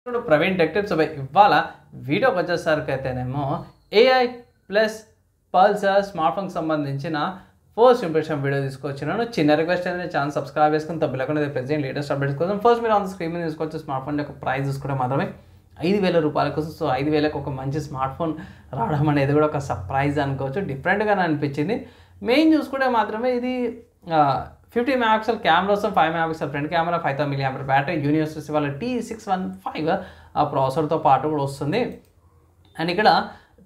ఇప్పుడు Praveen tech tips ఇవాళ వీడియోకి వచ్చేసరికి అయితేనేమో ఏఐ ప్లస్ పల్స్ స్మార్ట్ ఫోన్కి సంబంధించిన ఫస్ట్ ఇంప్రెషన్ వీడియో తీసుకొచ్చినాను. చిన్న రిక్వెస్ట్ అయితే ఛానల్ సబ్స్క్రైబ్ చేసుకుని తప్పకుండా ప్రెజెంట్ లేటెస్ట్ అప్డేట్స్ కోసం ఫస్ట్ మీరు ఆన్ స్క్రీన్ మీద తీసుకొచ్చే స్మార్ట్ ఫోన్ యొక్క ప్రైస్ చూసుకుంటే మాత్రమే 5,000 రూపాయల కోసం. సో 5,000కి ఒక మంచి స్మార్ట్ ఫోన్ రావడం అనేది కూడా ఒక సర్ప్రైజ్ అనుకోవచ్చు, డిఫరెంట్గానే అనిపించింది. మెయిన్ చూసుకుంటే మాత్రమే ఇది 50 మెగాపిక్సెల్ కెమెరా వస్తుంది, 5 megapixel front camera, 5000 mAh battery, university వాళ్ళ T615 ఆ ప్రాసెసర్తో పాటు కూడా వస్తుంది. అండ్ ఇక్కడ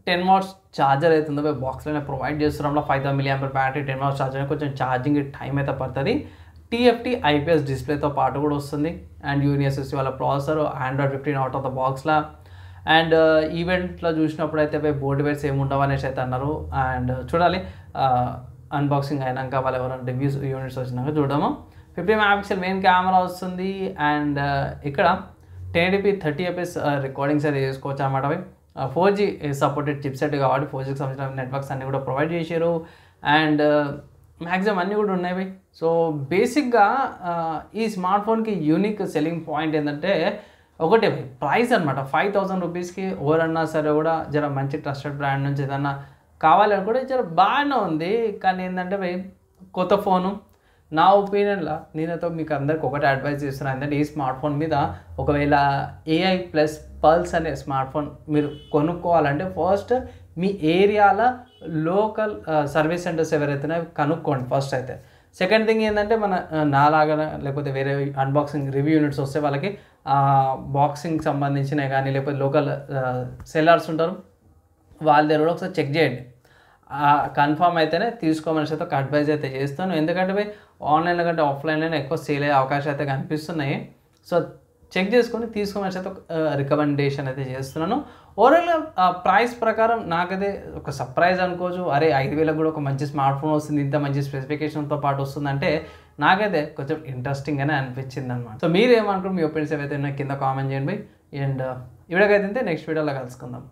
10 వాట్స్ ఛార్జర్ అవుతుందో బాక్స్లోనే ప్రొవైడ్ చేస్తున్నాం. 5000 mAh బ్యాటరీ, 10 వాట్స్ ఛార్జర్, కొంచెం ఛార్జింగ్ టైం అయితే పడుతుంది. TFT IPS డిస్ప్లేతో పాటు కూడా వస్తుంది. అండ్ యూనివర్సిటీ వాళ్ళ processor, Android 15 out of the బాక్స్లా. అండ్ ఈవెంట్లో చూసినప్పుడు అయితే బోర్డు వేర్స్ ఏమి ఉండవు అనేసి అయితే అన్నారు. అండ్ చూడాలి అన్బాక్సింగ్ అయినాక వాళ్ళు ఎవరైనా రివ్యూస్ యూనిట్స్ వచ్చినాక చూడము. 50 మెగాపిక్సెల్ మెయిన్ కెమెరా వస్తుంది. అండ్ ఇక్కడ 1080p 30fps రికార్డింగ్స్ అయితే చేసుకోవచ్చు అన్నమాట. 4G సపోర్టెడ్ చిప్సెట్ కాబట్టి 4Gకి సంబంధించిన నెట్వర్క్స్ అన్నీ కూడా ప్రొవైడ్ చేశారు. అండ్ మ్యాక్సిమం అన్నీ కూడా ఉన్నాయి. సో బేసిక్గా ఈ స్మార్ట్ ఫోన్కి యూనిక్ సెల్లింగ్ పాయింట్ ఏంటంటే ఒకటే ప్రైస్ అనమాట. 5,000 రూపీస్కి ఎవరన్నా సరే కూడా జర మంచి ట్రస్టెడ్ బ్రాండ్ నుంచి ఏదన్నా కావాలనుకుంటే జర బాగానే ఉంది. కానీ ఏంటంటే కొత్త ఫోను నా ఒపీనియన్లో నేనైతే మీకు అందరికి ఒకటి అడ్వైస్ చేస్తున్నాను. ఏంటంటే ఈ స్మార్ట్ ఫోన్ మీద ఒకవేళ ఏఐ ప్లస్ పల్స్ అనే స్మార్ట్ ఫోన్ మీరు కొనుక్కోవాలంటే ఫస్ట్ మీ ఏరియాలో లోకల్ సర్వీస్ సెంటర్స్ ఎవరైతే కనుక్కోండి ఫస్ట్ అయితే. సెకండ్ థింగ్ ఏంటంటే నాలాగా లేకపోతే వేరే అన్బాక్సింగ్ రివ్యూ యూనిట్స్ వస్తే వాళ్ళకి బాక్సింగ్ సంబంధించినవి కానీ లేకపోతే లోకల్ సెల్లర్స్ ఉంటారు, వాళ్ళ దగ్గర కూడా ఒకసారి చెక్ చేయండి. కన్ఫర్మ్ అయితేనే తీసుకోమని అయితే ఒక అడ్వైజ్ అయితే చేస్తాను. ఎందుకంటే ఆన్లైన్లో కంటే ఆఫ్లైన్లోనే ఎక్కువ సేల్ అయ్యే అవకాశాలు అయితే కనిపిస్తున్నాయి. సో చెక్ చేసుకొని తీసుకోమని అయితే ఒక రికమెండేషన్ అయితే చేస్తున్నాను. ఓవరాల్గా ప్రైస్ ప్రకారం నాకైతే ఒక సర్ప్రైజ్ అనుకోవచ్చు. అరే 5,000కి కూడా ఒక మంచి స్మార్ట్ ఫోన్ వస్తుంది, ఇంత మంచి స్పెసిఫికేషన్తో పాటు వస్తుందంటే నాకైతే కొంచెం ఇంట్రెస్టింగ్గానే అనిపించింది అనమాట. సో మీరు ఏమనుకుంటారు, మీ ఒపీనియన్స్ ఏవైతే కింద కామెంట్ చేయండి. అండ్ ఈ వీడియోకి అయితే నెక్స్ట్ వీడియోలో కలుసుకుందాం.